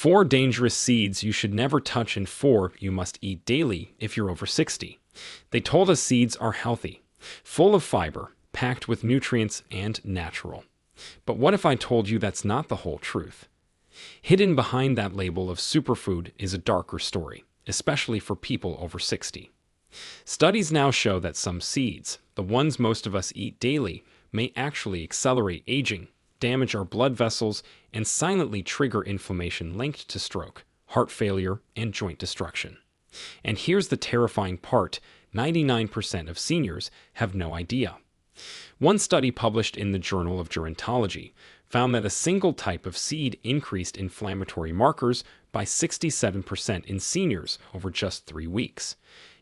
4 dangerous seeds you should never touch and 4 you must eat daily if you're over 60. They told us seeds are healthy, full of fiber, packed with nutrients, and natural. But what if I told you that's not the whole truth? Hidden behind that label of superfood is a darker story, especially for people over 60. Studies now show that some seeds, the ones most of us eat daily, may actually accelerate aging, damage our blood vessels, and silently trigger inflammation linked to stroke, heart failure, and joint destruction. And here's the terrifying part: 99% of seniors have no idea. One study published in the Journal of Gerontology found that a single type of seed increased inflammatory markers by 67% in seniors over just 3 weeks.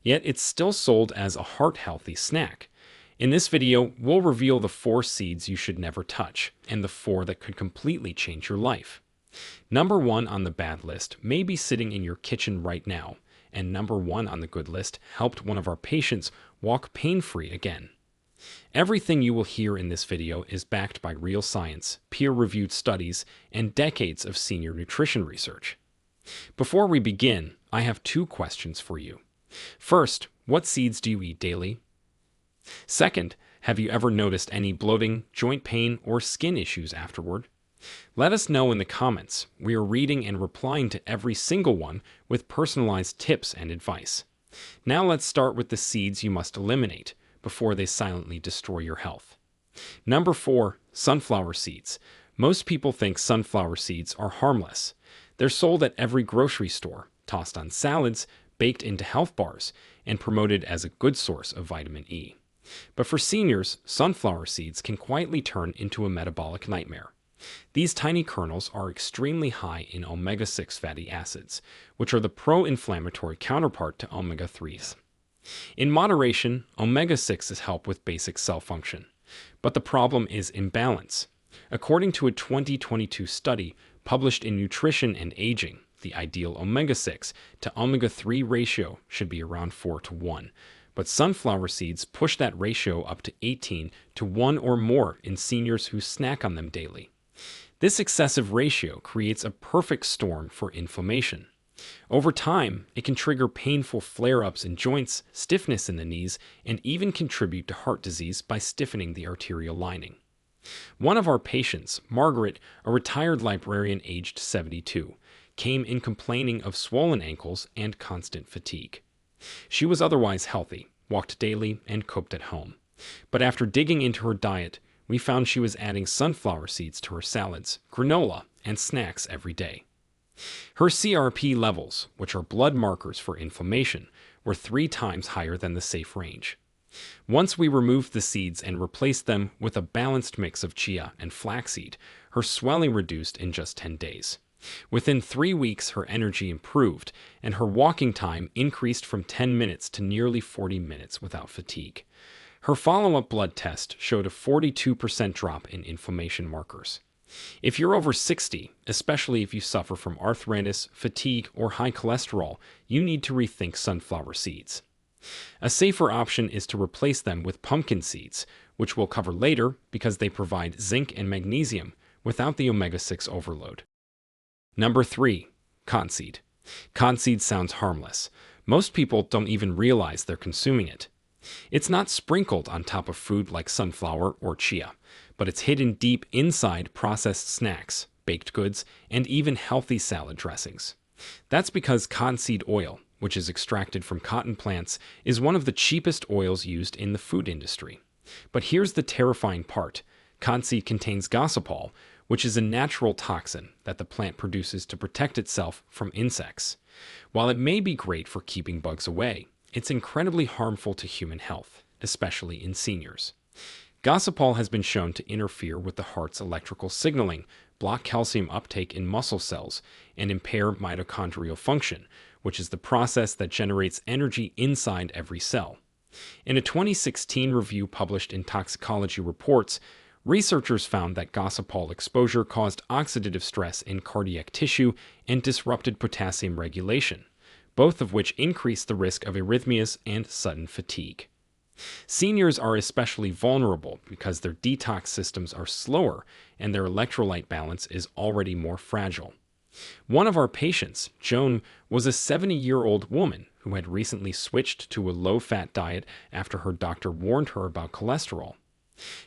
Yet it's still sold as a heart-healthy snack. In this video, we'll reveal the 4 seeds you should never touch, and the 4 that could completely change your life. Number 1 on the bad list may be sitting in your kitchen right now, and number 1 on the good list helped one of our patients walk pain-free again. Everything you will hear in this video is backed by real science, peer-reviewed studies, and decades of senior nutrition research. Before we begin, I have 2 questions for you. First, what seeds do you eat daily? Second, have you ever noticed any bloating, joint pain, or skin issues afterward? Let us know in the comments. We are reading and replying to every single one with personalized tips and advice. Now let's start with the seeds you must eliminate before they silently destroy your health. Number 4, sunflower seeds. Most people think sunflower seeds are harmless. They're sold at every grocery store, tossed on salads, baked into health bars, and promoted as a good source of vitamin E. But for seniors, sunflower seeds can quietly turn into a metabolic nightmare. These tiny kernels are extremely high in omega-6 fatty acids, which are the pro-inflammatory counterpart to omega-3s. In moderation, omega-6s help with basic cell function. But the problem is imbalance. According to a 2022 study published in Nutrition and Aging, the ideal omega-6 to omega-3 ratio should be around 4:1. But sunflower seeds push that ratio up to 18:1 or more in seniors who snack on them daily. This excessive ratio creates a perfect storm for inflammation. Over time, it can trigger painful flare-ups in joints, stiffness in the knees, and even contribute to heart disease by stiffening the arterial lining. One of our patients, Margaret, a retired librarian aged 72, came in complaining of swollen ankles and constant fatigue. She was otherwise healthy, walked daily, and cooked at home. But after digging into her diet, we found she was adding sunflower seeds to her salads, granola, and snacks every day. Her CRP levels, which are blood markers for inflammation, were 3 times higher than the safe range. Once we removed the seeds and replaced them with a balanced mix of chia and flaxseed, her swelling reduced in just 10 days. Within 3 weeks, her energy improved, and her walking time increased from 10 minutes to nearly 40 minutes without fatigue. Her follow-up blood test showed a 42% drop in inflammation markers. If you're over 60, especially if you suffer from arthritis, fatigue, or high cholesterol, you need to rethink sunflower seeds. A safer option is to replace them with pumpkin seeds, which we'll cover later because they provide zinc and magnesium without the omega-6 overload. Number 3, cottonseed. Cottonseed sounds harmless. Most people don't even realize they're consuming it. It's not sprinkled on top of food like sunflower or chia, but it's hidden deep inside processed snacks, baked goods, and even healthy salad dressings. That's because cottonseed oil, which is extracted from cotton plants, is one of the cheapest oils used in the food industry. But here's the terrifying part. Cottonseed contains gossypol, which is a natural toxin that the plant produces to protect itself from insects. While it may be great for keeping bugs away, it's incredibly harmful to human health, especially in seniors. Gossypol has been shown to interfere with the heart's electrical signaling, block calcium uptake in muscle cells, and impair mitochondrial function, which is the process that generates energy inside every cell. In a 2016 review published in Toxicology Reports, researchers found that gossypol exposure caused oxidative stress in cardiac tissue and disrupted potassium regulation, both of which increase the risk of arrhythmias and sudden fatigue. Seniors are especially vulnerable because their detox systems are slower and their electrolyte balance is already more fragile. One of our patients, Joan, was a 70-year-old woman who had recently switched to a low-fat diet after her doctor warned her about cholesterol.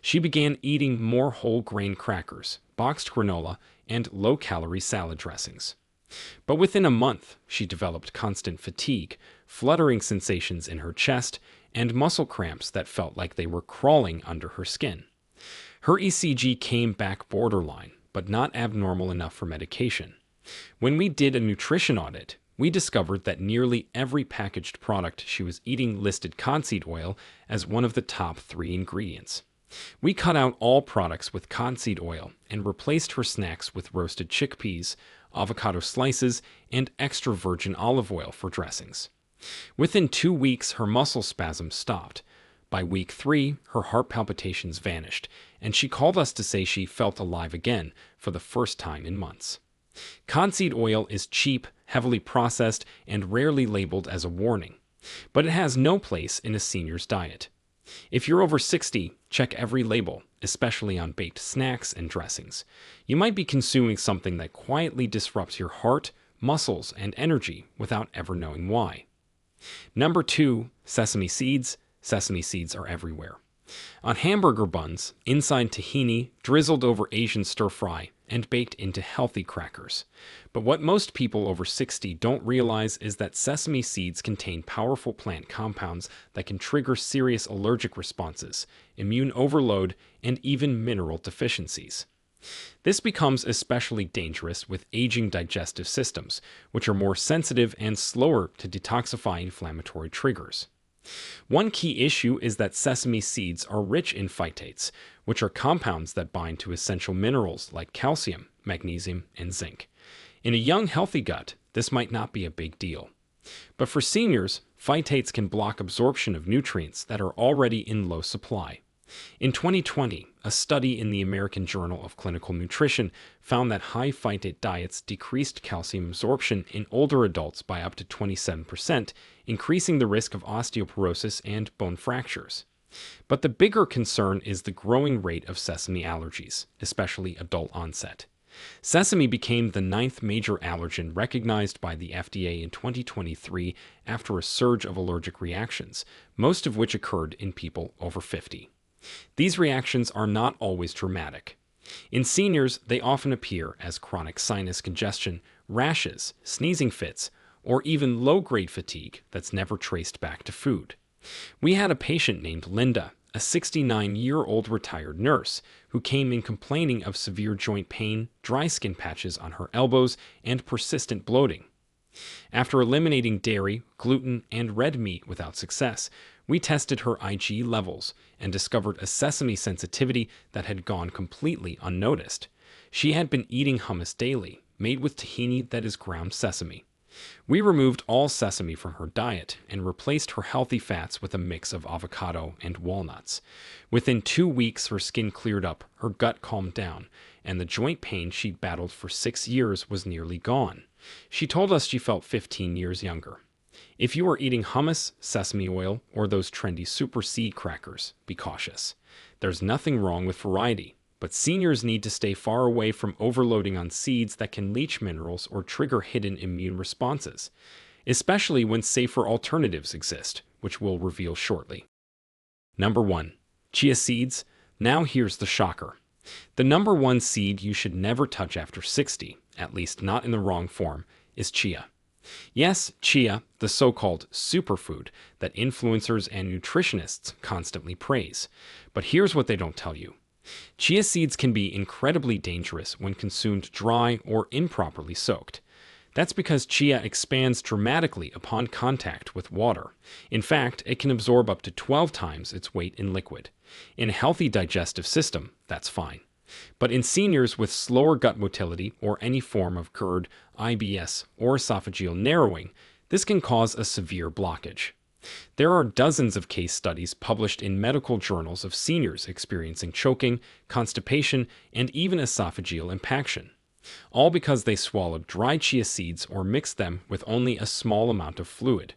She began eating more whole grain crackers, boxed granola, and low-calorie salad dressings. But within a month, she developed constant fatigue, fluttering sensations in her chest, and muscle cramps that felt like they were crawling under her skin. Her ECG came back borderline, but not abnormal enough for medication. When we did a nutrition audit, we discovered that nearly every packaged product she was eating listed cottonseed oil as one of the top 3 ingredients. We cut out all products with cottonseed oil and replaced her snacks with roasted chickpeas, avocado slices, and extra virgin olive oil for dressings. Within 2 weeks, her muscle spasms stopped. By week 3, her heart palpitations vanished, and she called us to say she felt alive again for the first time in months. Cottonseed oil is cheap, heavily processed, and rarely labeled as a warning, but it has no place in a senior's diet. If you're over 60, check every label, especially on baked snacks and dressings. You might be consuming something that quietly disrupts your heart, muscles, and energy without ever knowing why. Number 2, sesame seeds. Sesame seeds are everywhere. On hamburger buns, inside tahini, drizzled over Asian stir-fry, and baked into healthy crackers. But what most people over 60 don't realize is that sesame seeds contain powerful plant compounds that can trigger serious allergic responses, immune overload, and even mineral deficiencies. This becomes especially dangerous with aging digestive systems, which are more sensitive and slower to detoxify inflammatory triggers. One key issue is that sesame seeds are rich in phytates, which are compounds that bind to essential minerals like calcium, magnesium, and zinc. In a young, healthy gut, this might not be a big deal. But for seniors, phytates can block absorption of nutrients that are already in low supply. In 2020, a study in the American Journal of Clinical Nutrition found that high phytate diets decreased calcium absorption in older adults by up to 27%, increasing the risk of osteoporosis and bone fractures. But the bigger concern is the growing rate of sesame allergies, especially adult onset. Sesame became the 9th major allergen recognized by the FDA in 2023 after a surge of allergic reactions, most of which occurred in people over 50. These reactions are not always dramatic. In seniors, they often appear as chronic sinus congestion, rashes, sneezing fits, or even low-grade fatigue that's never traced back to food. We had a patient named Linda, a 69-year-old retired nurse, who came in complaining of severe joint pain, dry skin patches on her elbows, and persistent bloating. After eliminating dairy, gluten, and red meat without success, we tested her Ig levels and discovered a sesame sensitivity that had gone completely unnoticed. She had been eating hummus daily, made with tahini that is ground sesame. We removed all sesame from her diet and replaced her healthy fats with a mix of avocado and walnuts. Within 2 weeks, her skin cleared up, her gut calmed down, and the joint pain she'd battled for 6 years was nearly gone. She told us she felt 15 years younger. If you are eating hummus, sesame oil, or those trendy super seed crackers, be cautious. There's nothing wrong with variety, but seniors need to stay far away from overloading on seeds that can leach minerals or trigger hidden immune responses, especially when safer alternatives exist, which we'll reveal shortly. Number 1. Chia seeds. Now here's the shocker. The number 1 seed you should never touch after 60, at least not in the wrong form, is chia. Yes, chia, the so-called superfood that influencers and nutritionists constantly praise. But here's what they don't tell you. Chia seeds can be incredibly dangerous when consumed dry or improperly soaked. That's because chia expands dramatically upon contact with water. In fact, it can absorb up to 12 times its weight in liquid. In a healthy digestive system, that's fine. But in seniors with slower gut motility or any form of GERD, IBS, or esophageal narrowing, this can cause a severe blockage. There are dozens of case studies published in medical journals of seniors experiencing choking, constipation, and even esophageal impaction, all because they swallowed dry chia seeds or mixed them with only a small amount of fluid.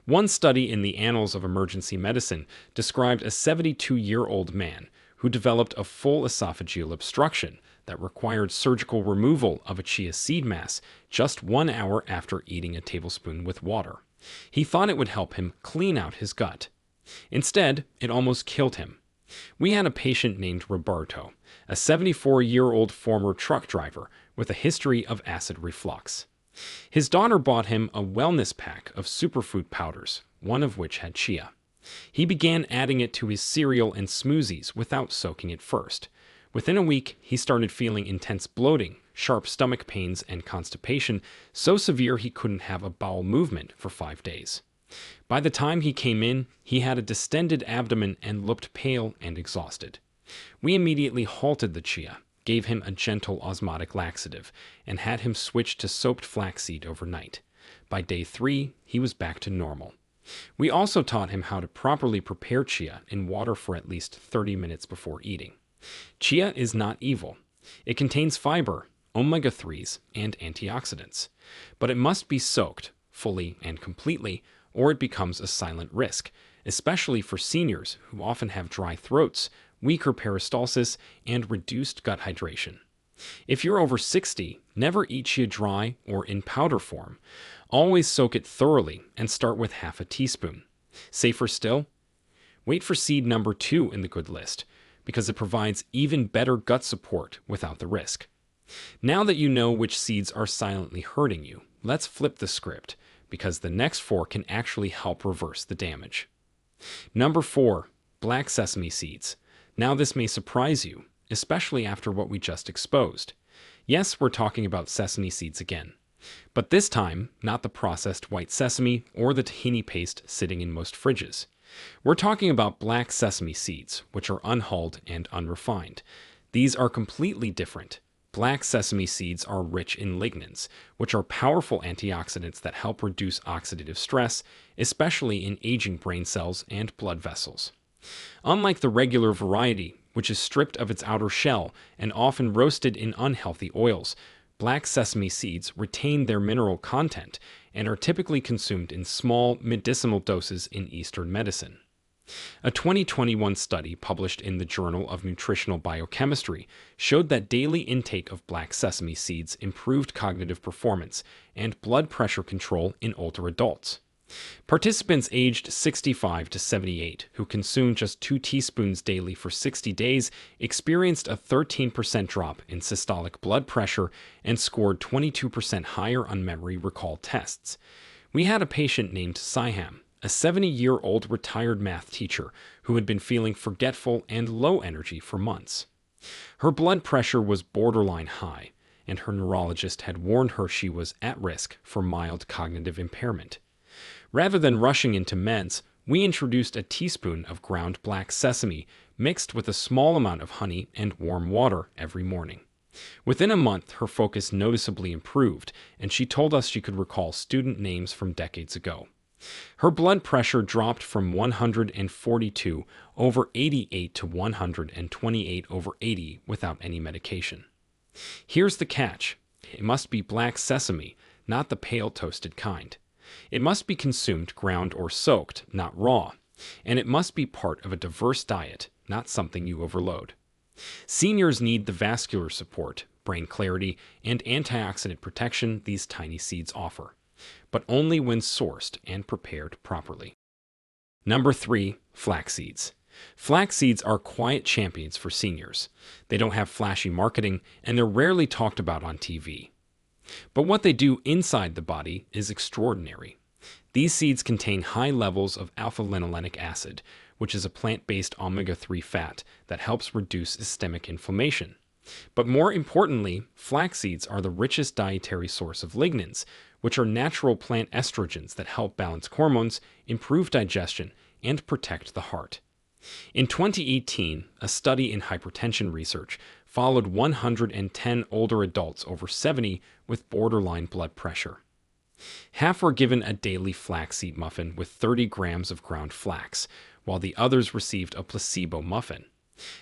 One study in the Annals of Emergency Medicine described a 72-year-old man who developed a full esophageal obstruction that required surgical removal of a chia seed mass just 1 hour after eating a tablespoon with water. He thought it would help him clean out his gut. Instead, it almost killed him. We had a patient named Roberto, a 74-year-old former truck driver with a history of acid reflux. His daughter bought him a wellness pack of superfood powders, one of which had chia. He began adding it to his cereal and smoothies without soaking it first. Within a week, he started feeling intense bloating, sharp stomach pains, and constipation so severe he couldn't have a bowel movement for 5 days. By the time he came in, he had a distended abdomen and looked pale and exhausted. We immediately halted the chia, gave him a gentle osmotic laxative, and had him switch to soaked flaxseed overnight. By day 3, he was back to normal. We also taught him how to properly prepare chia in water for at least 30 minutes before eating. Chia is not evil. It contains fiber, omega-3s, and antioxidants. But it must be soaked, fully and completely, or it becomes a silent risk, especially for seniors who often have dry throats, weaker peristalsis, and reduced gut hydration. If you're over 60, never eat chia dry or in powder form. Always soak it thoroughly and start with half a teaspoon. Safer still? Wait for seed number 2 in the good list, because it provides even better gut support without the risk. Now that you know which seeds are silently hurting you, let's flip the script, because the next 4 can actually help reverse the damage. Number 4, black sesame seeds. Now this may surprise you, especially after what we just exposed. Yes, we're talking about sesame seeds again. But this time, not the processed white sesame or the tahini paste sitting in most fridges. We're talking about black sesame seeds, which are unhulled and unrefined. These are completely different. Black sesame seeds are rich in lignans, which are powerful antioxidants that help reduce oxidative stress, especially in aging brain cells and blood vessels. Unlike the regular variety, which is stripped of its outer shell and often roasted in unhealthy oils, black sesame seeds retain their mineral content and are typically consumed in small, medicinal doses in Eastern medicine. A 2021 study published in the Journal of Nutritional Biochemistry showed that daily intake of black sesame seeds improved cognitive performance and blood pressure control in older adults. Participants aged 65 to 78 who consumed just 2 teaspoons daily for 60 days experienced a 13% drop in systolic blood pressure and scored 22% higher on memory recall tests. We had a patient named Siham, a 70-year-old retired math teacher who had been feeling forgetful and low energy for months. Her blood pressure was borderline high, and her neurologist had warned her she was at risk for mild cognitive impairment. Rather than rushing into meds, we introduced a teaspoon of ground black sesame mixed with a small amount of honey and warm water every morning. Within a month, her focus noticeably improved, and she told us she could recall student names from decades ago. Her blood pressure dropped from 142 over 88 to 128 over 80 without any medication. Here's the catch. It must be black sesame, not the pale toasted kind. It must be consumed ground or soaked, not raw. And it must be part of a diverse diet, not something you overload. Seniors need the vascular support, brain clarity, and antioxidant protection these tiny seeds offer, but only when sourced and prepared properly. Number 3, flax seeds. Flax seeds are quiet champions for seniors. They don't have flashy marketing, and they're rarely talked about on TV. But what they do inside the body is extraordinary. These seeds contain high levels of alpha-linolenic acid, which is a plant-based omega-3 fat that helps reduce systemic inflammation. But more importantly, flax seeds are the richest dietary source of lignans, which are natural plant estrogens that help balance hormones, improve digestion, and protect the heart. In 2018, a study in hypertension research followed 110 older adults over 70 with borderline blood pressure. Half were given a daily flaxseed muffin with 30 grams of ground flax, while the others received a placebo muffin.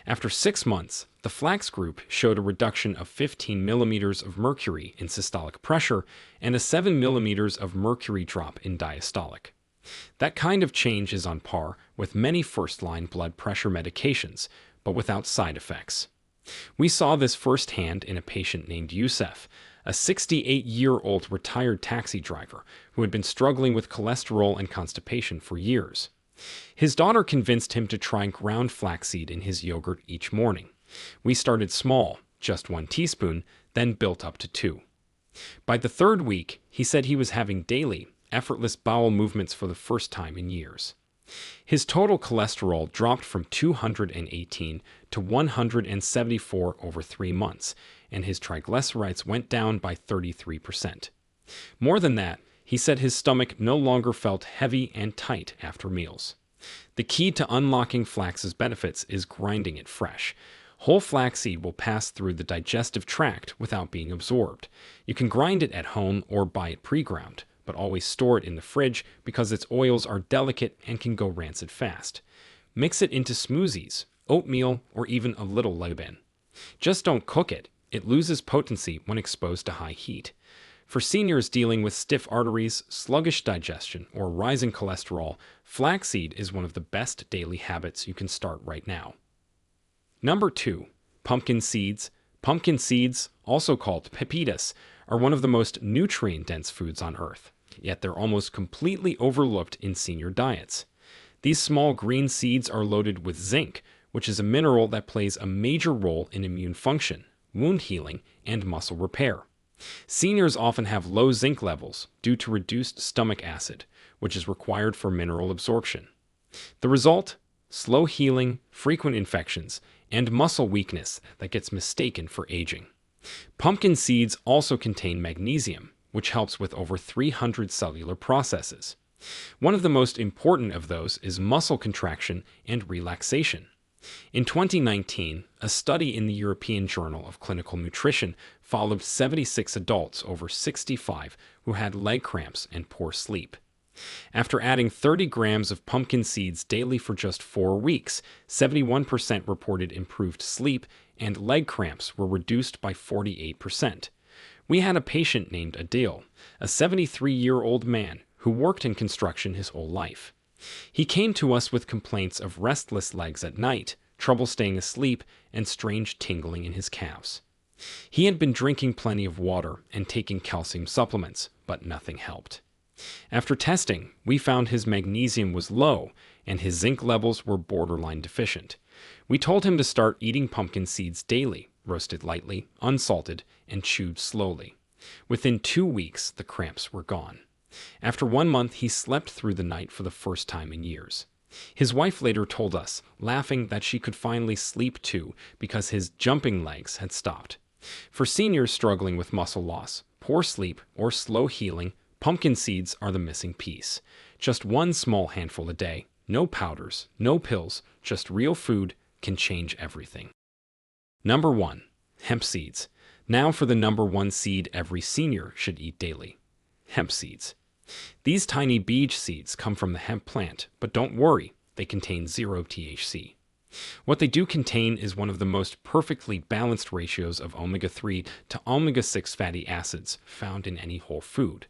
After 6 months, the flax group showed a reduction of 15 millimeters of mercury in systolic pressure and a 7 millimeters of mercury drop in diastolic. That kind of change is on par with many first-line blood pressure medications, but without side effects. We saw this firsthand in a patient named Youssef, a 68-year-old retired taxi driver who had been struggling with cholesterol and constipation for years. His daughter convinced him to try ground flaxseed in his yogurt each morning. We started small, just 1 teaspoon, then built up to 2. By the 3rd week, he said he was having daily, effortless bowel movements for the first time in years. His total cholesterol dropped from 218 to 174 over 3 months, and his triglycerides went down by 33%. More than that, he said his stomach no longer felt heavy and tight after meals. The key to unlocking flax's benefits is grinding it fresh. Whole flaxseed will pass through the digestive tract without being absorbed. You can grind it at home or buy it pre-ground, but always store it in the fridge because its oils are delicate and can go rancid fast. Mix it into smoothies, oatmeal, or even a little lebanon. Just don't cook it. It loses potency when exposed to high heat. For seniors dealing with stiff arteries, sluggish digestion, or rising cholesterol, flaxseed is one of the best daily habits you can start right now. Number 2. Pumpkin seeds. Pumpkin seeds, also called pepitas, are one of the most nutrient-dense foods on Earth, yet they're almost completely overlooked in senior diets. These small green seeds are loaded with zinc, which is a mineral that plays a major role in immune function, wound healing, and muscle repair. Seniors often have low zinc levels due to reduced stomach acid, which is required for mineral absorption. The result? Slow healing, frequent infections, and muscle weakness that gets mistaken for aging. Pumpkin seeds also contain magnesium, which helps with over 300 cellular processes. One of the most important of those is muscle contraction and relaxation. In 2019, a study in the European Journal of Clinical Nutrition followed 76 adults over 65 who had leg cramps and poor sleep. After adding 30 grams of pumpkin seeds daily for just 4 weeks, 71% reported improved sleep and leg cramps were reduced by 48%. We had a patient named Adil, a 73-year-old man who worked in construction his whole life. He came to us with complaints of restless legs at night, trouble staying asleep, and strange tingling in his calves. He had been drinking plenty of water and taking calcium supplements, but nothing helped. After testing, we found his magnesium was low and his zinc levels were borderline deficient. We told him to start eating pumpkin seeds daily, roasted lightly, unsalted, and chewed slowly. Within 2 weeks, the cramps were gone. After 1 month, he slept through the night for the first time in years. His wife later told us, laughing, that she could finally sleep too because his jumping legs had stopped. For seniors struggling with muscle loss, poor sleep, or slow healing, pumpkin seeds are the missing piece. Just 1 small handful a day, no powders, no pills, just real food can change everything. Number 1. Hemp seeds. Now for the number 1 seed every senior should eat daily. Hemp seeds. These tiny beech seeds come from the hemp plant, but don't worry, they contain 0 THC. What they do contain is one of the most perfectly balanced ratios of omega-3 to omega-6 fatty acids found in any whole food.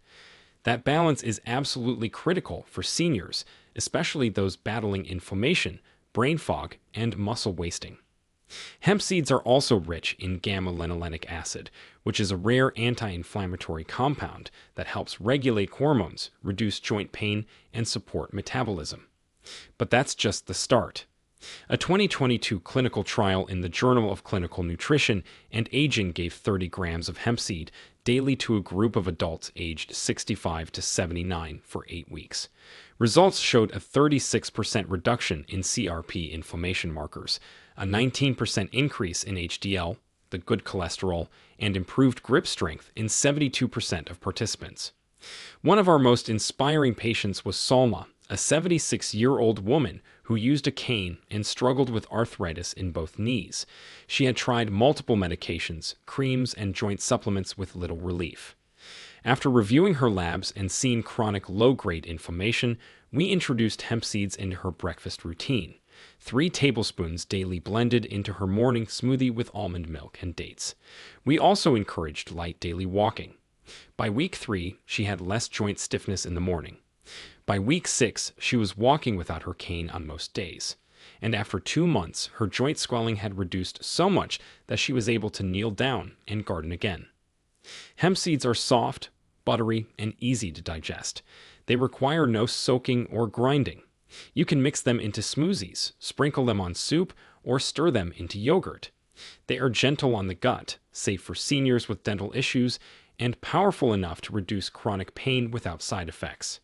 That balance is absolutely critical for seniors, especially those battling inflammation, brain fog, and muscle wasting. Hemp seeds are also rich in gamma-linolenic acid, which is a rare anti-inflammatory compound that helps regulate hormones, reduce joint pain, and support metabolism. But that's just the start. A 2022 clinical trial in the Journal of Clinical Nutrition and Aging gave 30 grams of hemp seed daily to a group of adults aged 65 to 79 for 8 weeks. Results showed a 36% reduction in CRP inflammation markers, a 19% increase in HDL, the good cholesterol, and improved grip strength in 72% of participants. One of our most inspiring patients was Salma, a 76-year-old woman who used a cane and struggled with arthritis in both knees. She had tried multiple medications, creams, and joint supplements with little relief. After reviewing her labs and seeing chronic low-grade inflammation, we introduced hemp seeds into her breakfast routine. 3 tablespoons daily blended into her morning smoothie with almond milk and dates. We also encouraged light daily walking. By week 3, she had less joint stiffness in the morning. By week 6, she was walking without her cane on most days. and after 2 months, her joint swelling had reduced so much that she was able to kneel down and garden again. Hemp seeds are soft, buttery, and easy to digest. They require no soaking or grinding. You can mix them into smoothies, sprinkle them on soup, or stir them into yogurt. They are gentle on the gut, safe for seniors with dental issues, and powerful enough to reduce chronic pain without side effects.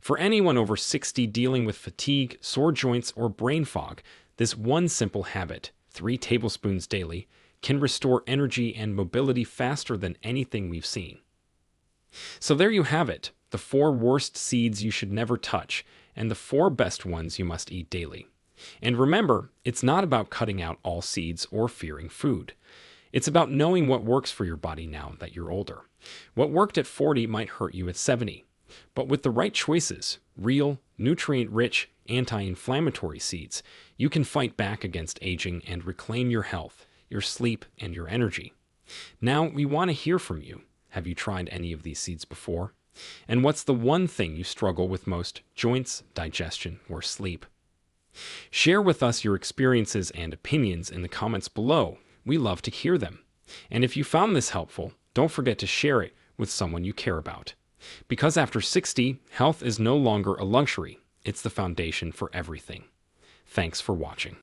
For anyone over 60 dealing with fatigue, sore joints, or brain fog, this one simple habit, 3 tablespoons daily, can restore energy and mobility faster than anything we've seen. So there you have it, the 4 worst seeds you should never touch, and the 4 best ones you must eat daily. And remember, it's not about cutting out all seeds or fearing food. It's about knowing what works for your body now that you're older. What worked at 40 might hurt you at 70. But with the right choices, real, nutrient-rich, anti-inflammatory seeds, you can fight back against aging and reclaim your health, your sleep, and your energy. Now, we want to hear from you. Have you tried any of these seeds before? And what's the one thing you struggle with most: joints, digestion, or sleep? Share with us your experiences and opinions in the comments below. We love to hear them. And if you found this helpful, don't forget to share it with someone you care about. Because after 60, health is no longer a luxury. It's the foundation for everything. Thanks for watching.